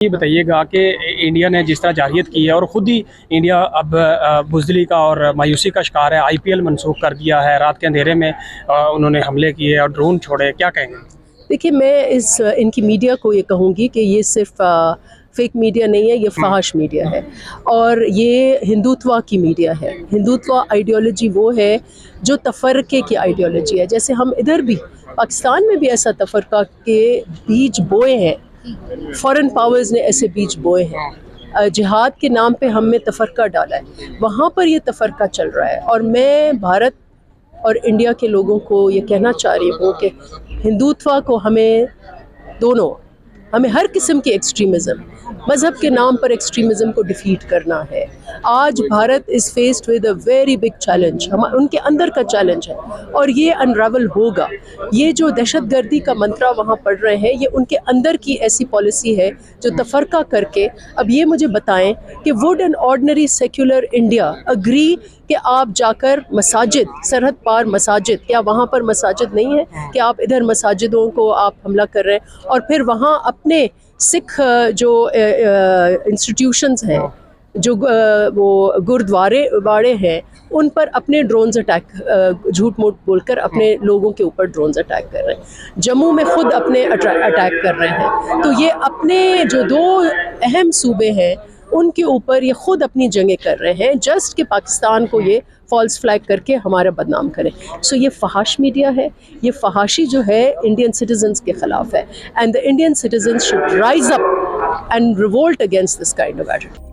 یہ بتائیے گا کہ انڈیا نے جس طرح جارحیت کی ہے اور خود ہی انڈیا اب بزدلی کا اور مایوسی کا شکار ہے، آئی پی ایل منسوخ کر دیا ہے، رات کے اندھیرے میں انہوں نے حملے کیے اور ڈرون چھوڑے، کیا کہیں گے؟ دیکھیے، میں ان کی میڈیا کو یہ کہوں گی کہ یہ صرف فیک میڈیا نہیں ہے، یہ فحش میڈیا ہے اور یہ ہندوتوا کی میڈیا ہے۔ ہندوتوا آئیڈیالوجی وہ ہے جو تفرقے کی آئیڈیالوجی ہے، جیسے ہم ادھر بھی پاکستان میں بھی ایسا تفرقہ کے بیج بوئے ہیں، فورن پاورز نے ایسے بیج بوئے ہیں، جہاد کے نام پہ ہم میں تفرقہ ڈالا ہے، وہاں پر یہ تفرقہ چل رہا ہے۔ اور میں بھارت اور انڈیا کے لوگوں کو یہ کہنا چاہ رہی ہوں کہ ہندوتوا کو ہمیں ہر قسم کی ایکسٹریمزم، مذہب کے نام پر ایکسٹریمزم کو ڈیفیٹ کرنا ہے۔ آج Bharat is faced with a very big challenge, ان کے اندر کا چیلنج ہے اور یہ انراول ہوگا۔ یہ جو دہشت گردی کا منترا وہاں پڑھ رہے ہیں، یہ ان کے اندر کی ایسی پالیسی ہے جو تفرقہ کر کے اب یہ مجھے بتائیں کہ would an ordinary secular India agree کہ آپ جا کر مساجد، سرحد پار مساجد، کیا وہاں پر مساجد نہیں ہے کہ آپ ادھر مساجدوں کو آپ حملہ کر رہے ہیں اور پھر وہاں اپنے سکھ جو انسٹیٹیوشنز ہیں، جو وہ گردوارے ہیں، ان پر اپنے ڈرونز اٹیک، جھوٹ موٹ بول کر اپنے لوگوں کے اوپر ڈرونز اٹیک کر رہے ہیں، جموں میں خود اپنے اٹیک کر رہے ہیں۔ تو یہ اپنے جو دو اہم صوبے ہیں ان کے اوپر یہ خود اپنی جنگیں کر رہے ہیں، جسٹ کہ پاکستان کو یہ فالس فلیگ کر کے ہمارا بدنام کریں۔ سو یہ فحش میڈیا ہے، یہ فحاشی جو ہے انڈین سٹیزنز کے خلاف ہے، and the Indian citizens should rise up and revolt against this kind of attitude.